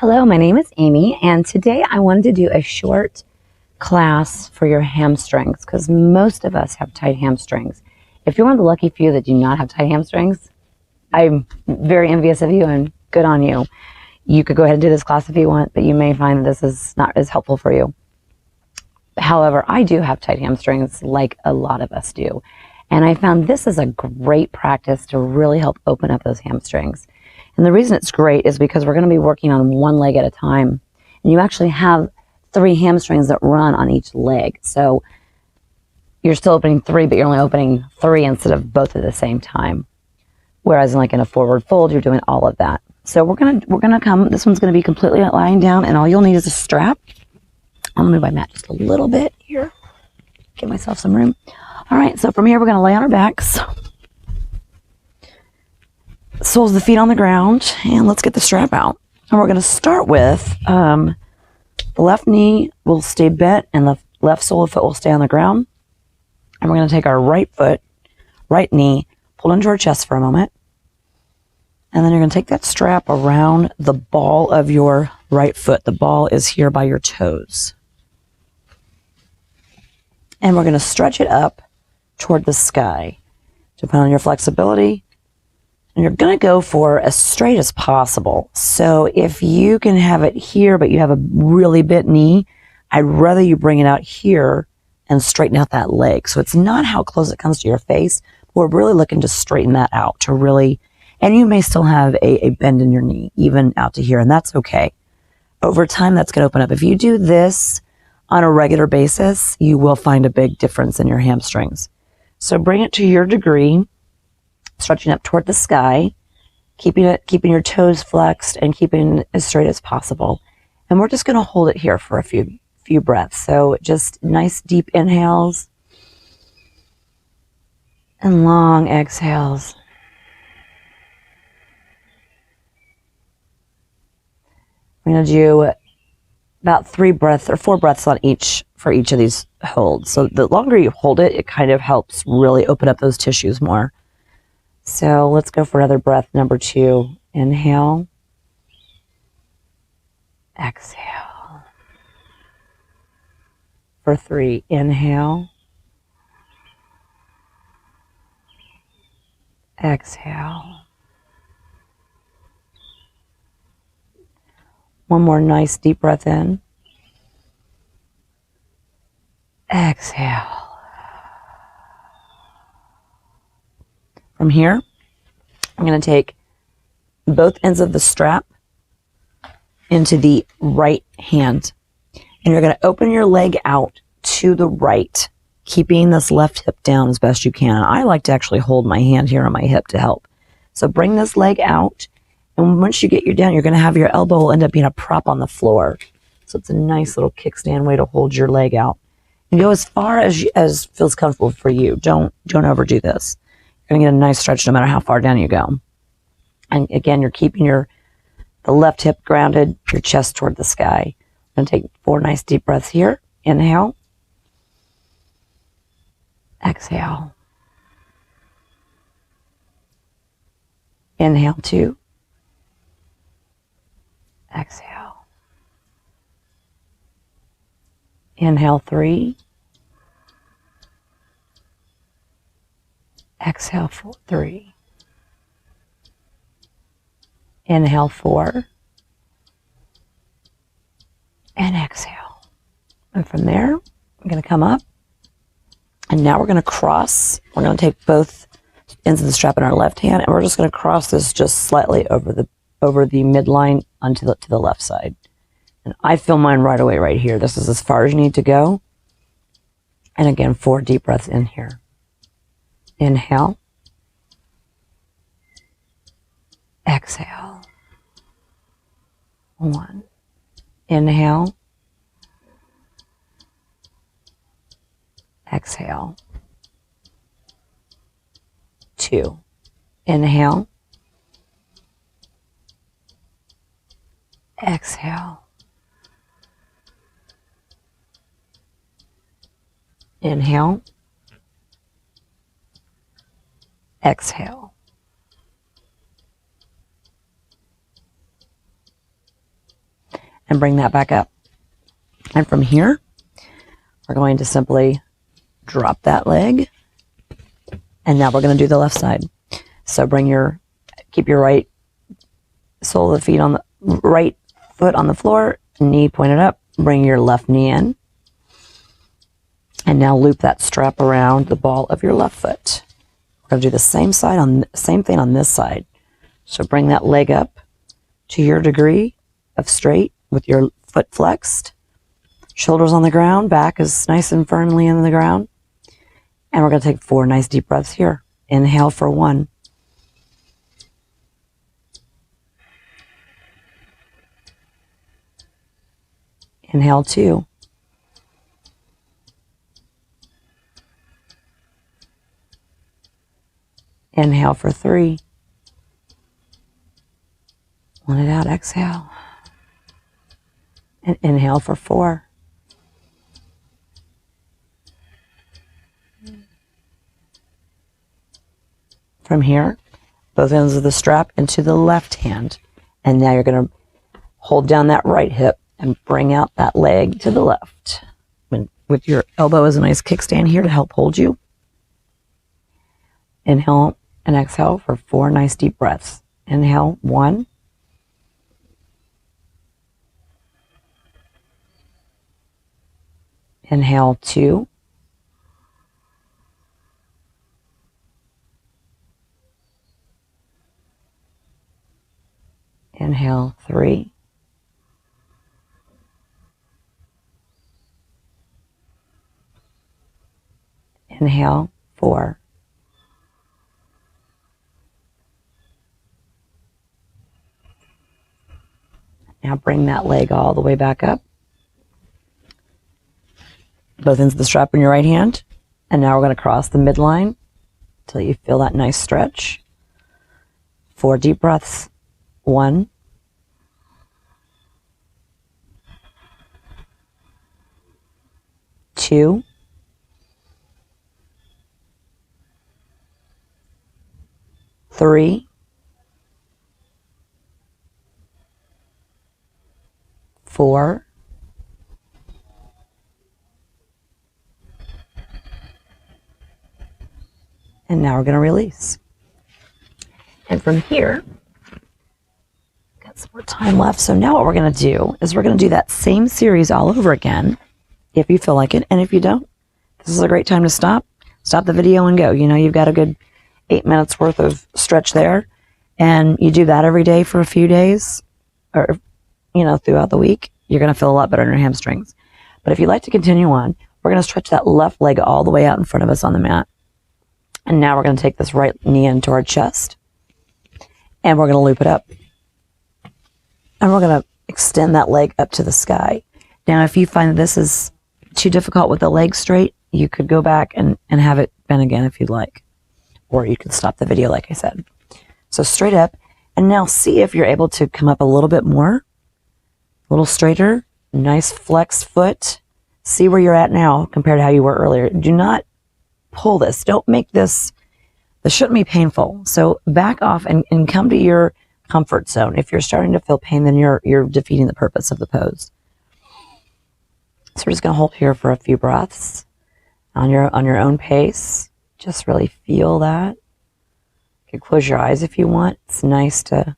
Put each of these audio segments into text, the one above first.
Hello, my name is Amy, and today I wanted to do a short class for your hamstrings because most of us have tight hamstrings. If you're one of the lucky few that do not have tight hamstrings, I'm very envious of you and good on you. You could go ahead and do this class if you want, but you may find this is not as helpful for you. However, I do have tight hamstrings like a lot of us do, and I found this is a great practice to really help open up those hamstrings. And the reason it's great is because we're going to be working on one leg at a time. And you actually have 3 hamstrings that run on each leg. So you're still opening 3, but you're only opening 3 instead of both at the same time. Whereas in a forward fold, you're doing all of that. So we're gonna come, this one's gonna be completely lying down, and all you'll need is a strap. I'm gonna move my mat just a little bit here. Give myself some room. All right, so from here, we're gonna lay on our backs. Soles of the feet on the ground, and let's get the strap out. And we're going to start with the left knee will stay bent and the left sole of the foot will stay on the ground. And we're going to take our right foot, right knee, pull into our chest for a moment. And then you're going to take that strap around the ball of your right foot. The ball is here by your toes. And we're going to stretch it up toward the sky. Depending on your flexibility. And you're going to go for as straight as possible. So if you can have it here, but you have a really bent knee, I'd rather you bring it out here and straighten out that leg. So it's not how close it comes to your face. But we're really looking to straighten that out to really, and you may still have a bend in your knee, even out to here, and that's okay. Over time, that's going to open up. If you do this on a regular basis, you will find a big difference in your hamstrings. So bring it to your degree. Stretching up toward the sky, keeping your toes flexed and keeping as straight as possible. And we're just going to hold it here for a few breaths. So just nice deep inhales and long exhales. We're going to do about 3 breaths or 4 breaths on each for each of these holds. So the longer you hold it, it kind of helps really open up those tissues more. So let's go for another breath, number 2. Inhale. Exhale. For 3, inhale. Exhale. One more nice deep breath in. Exhale. From here, I'm going to take both ends of the strap into the right hand. And you're going to open your leg out to the right, keeping this left hip down as best you can. And I like to actually hold my hand here on my hip to help. So bring this leg out. And once you get your down, you're going to have your elbow will end up being a prop on the floor. So it's a nice little kickstand way to hold your leg out. And go as far as feels comfortable for you. Don't overdo this. You're going to get a nice stretch no matter how far down you go. And again, you're keeping the left hip grounded, your chest toward the sky. I'm going to take 4 nice deep breaths here. Inhale. Exhale. Inhale 2. Exhale. Inhale 3. Exhale for 3. Inhale 4. And exhale. And from there, I'm going to come up. And now we're going to cross. We're going to take both ends of the strap in our left hand, and we're just going to cross this just slightly over the midline onto to the left side. And I feel mine right away right here. This is as far as you need to go. And again, 4 deep breaths in here. Inhale. Exhale. 1. Inhale. Exhale. 2. Inhale. Exhale. Inhale. Exhale. and bring that back up. And from here, we're going to simply drop that leg. And now we're going to do the left side. So keep your right sole of the feet on the right foot on the floor, knee pointed up, bring your left knee in. And now loop that strap around the ball of your left foot. We're going to do the same thing on this side. So bring that leg up to your degree of straight with your foot flexed. Shoulders on the ground, back is nice and firmly in the ground. And we're going to take 4 nice deep breaths here. Inhale for 1. Inhale 2. Inhale for 3. Let it out, exhale. And inhale for 4. From here, both ends of the strap into the left hand. And now you're going to hold down that right hip and bring out that leg to the left. With your elbow as a nice kickstand here to help hold you. Inhale and exhale for 4 nice deep breaths. Inhale, 1. Inhale, 2. Inhale, 3. Inhale, 4. Now bring that leg all the way back up. Both ends of the strap in your right hand. And now we're going to cross the midline until you feel that nice stretch. 4 deep breaths. 1. 2. 3. 4. 5. And now we're going to release. And from here, got some more time left. So now what we're going to do is we're going to do that same series all over again, if you feel like it. And if you don't, this is a great time to stop the video and go. You know, you've got a good 8 minutes worth of stretch there. And you do that every day for a few days or, you know, throughout the week, you're going to feel a lot better in your hamstrings. But if you'd like to continue on, we're going to stretch that left leg all the way out in front of us on the mat. And now we're going to take this right knee into our chest. And we're going to loop it up. And we're going to extend that leg up to the sky. Now, if you find that this is too difficult with the leg straight, you could go back and have it bent again if you'd like. Or you can stop the video, like I said. So straight up. And now see if you're able to come up a little bit more. A little straighter. Nice flexed foot. See where you're at now compared to how you were earlier. Do not pull this. Don't make this shouldn't be painful. So back off and come to your comfort zone. If you're starting to feel pain, then you're defeating the purpose of the pose. So we're just going to hold here for a few breaths on your own pace. Just really feel that. You can close your eyes if you want. It's nice to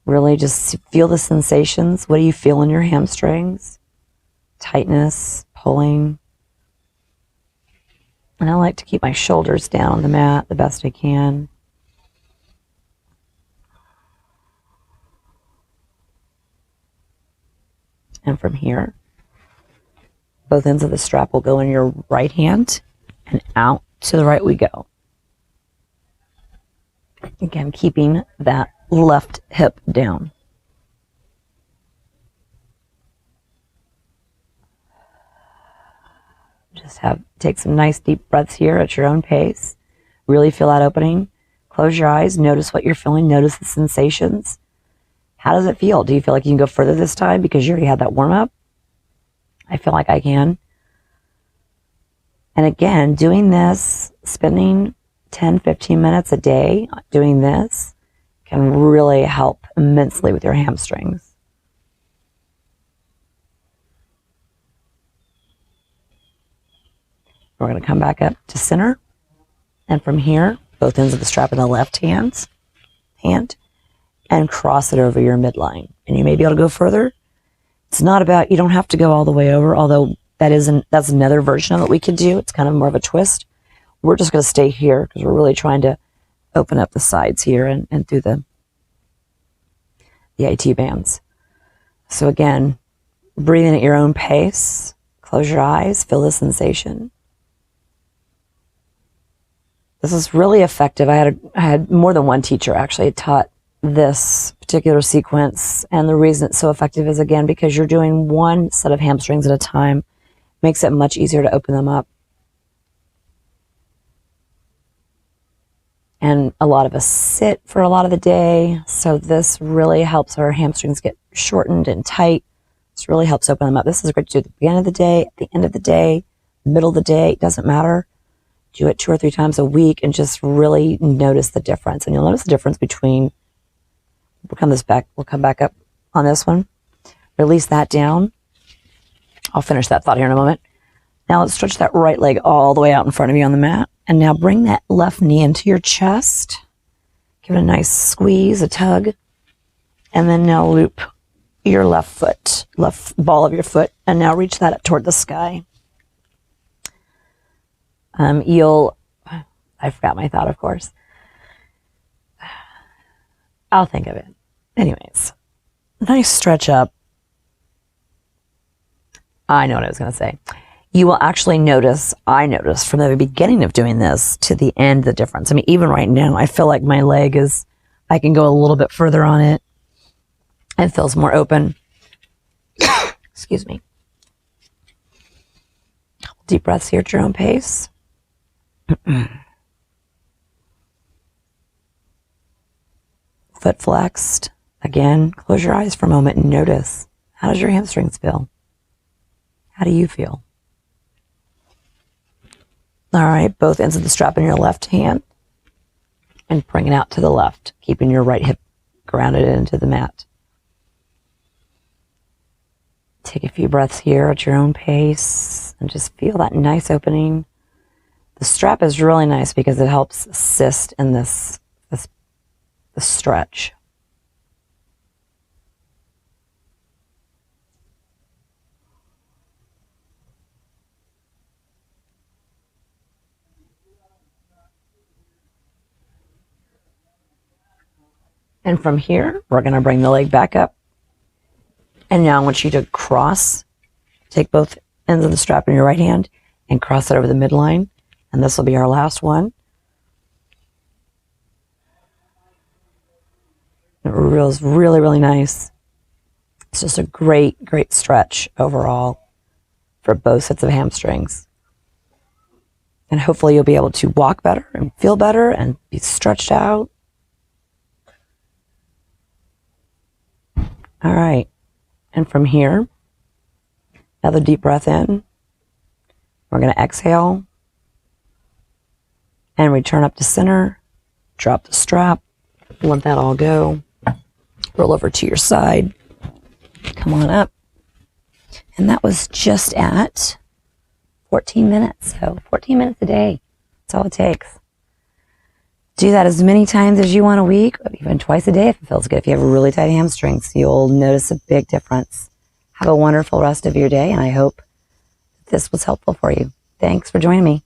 really just feel the sensations. What do you feel in your hamstrings? Tightness, pulling. And I like to keep my shoulders down on the mat the best I can. And from here, both ends of the strap will go in your right hand and out to the right we go. Again, keeping that left hip down. Just take some nice deep breaths here at your own pace. Really feel that opening. Close your eyes. Notice what you're feeling. Notice the sensations. How does it feel? Do you feel like you can go further this time because you already had that warm up? I feel like I can. And again, doing this, spending 10, 15 minutes a day doing this can really help immensely with your hamstrings. We're going to come back up to center. And from here, both ends of the strap in the left hand, and cross it over your midline. And you may be able to go further. It's not about, you don't have to go all the way over, although that's another version of what we could do. It's kind of more of a twist. We're just going to stay here because we're really trying to open up the sides here and through the IT bands. So again, breathing at your own pace. Close your eyes, feel the sensation. This is really effective. I had more than one teacher actually taught this particular sequence, and the reason it's so effective is, again, because you're doing one set of hamstrings at a time. Makes it much easier to open them up. And a lot of us sit for a lot of the day, so this really helps our hamstrings get shortened and tight. This really helps open them up. This is great to do at the beginning of the day, at the end of the day, middle of the day, it doesn't matter. Do it 2 or 3 times a week and just really notice the difference. And you'll notice the difference between, we'll come back up on this one. Release that down. I'll finish that thought here in a moment. Now let's stretch that right leg all the way out in front of you on the mat. And now bring that left knee into your chest. Give it a nice squeeze, a tug. And then now loop your left foot, left ball of your foot. And now reach that up toward the sky. I forgot my thought, of course. I'll think of it. Anyways, nice stretch up. I know what I was going to say. You will actually notice, I noticed from the beginning of doing this to the end, the difference. I mean, even right now, I feel like my leg I can go a little bit further on it. It feels more open. Excuse me. Deep breaths here at your own pace. Foot flexed. Again, close your eyes for a moment and notice. How does your hamstrings feel? How do you feel? All right, both ends of the strap in your left hand and bring it out to the left, keeping your right hip grounded into the mat. Take a few breaths here at your own pace and just feel that nice opening. The strap is really nice because it helps assist in this stretch. And from here, we're going to bring the leg back up. And now I want you to cross, take both ends of the strap in your right hand and cross it over the midline. And this will be our last one. It feels really, really nice. It's just a great, great stretch overall for both sets of hamstrings. And hopefully you'll be able to walk better and feel better and be stretched out. All right. And from here, another deep breath in. We're going to exhale and return up to center. Drop the strap. Let that all go. Roll over to your side. Come on up. And that was just at 14 minutes. So 14 minutes a day. That's all it takes. Do that as many times as you want a week, even twice a day if it feels good. If you have really tight hamstrings, you'll notice a big difference. Have a wonderful rest of your day, and I hope this was helpful for you. Thanks for joining me.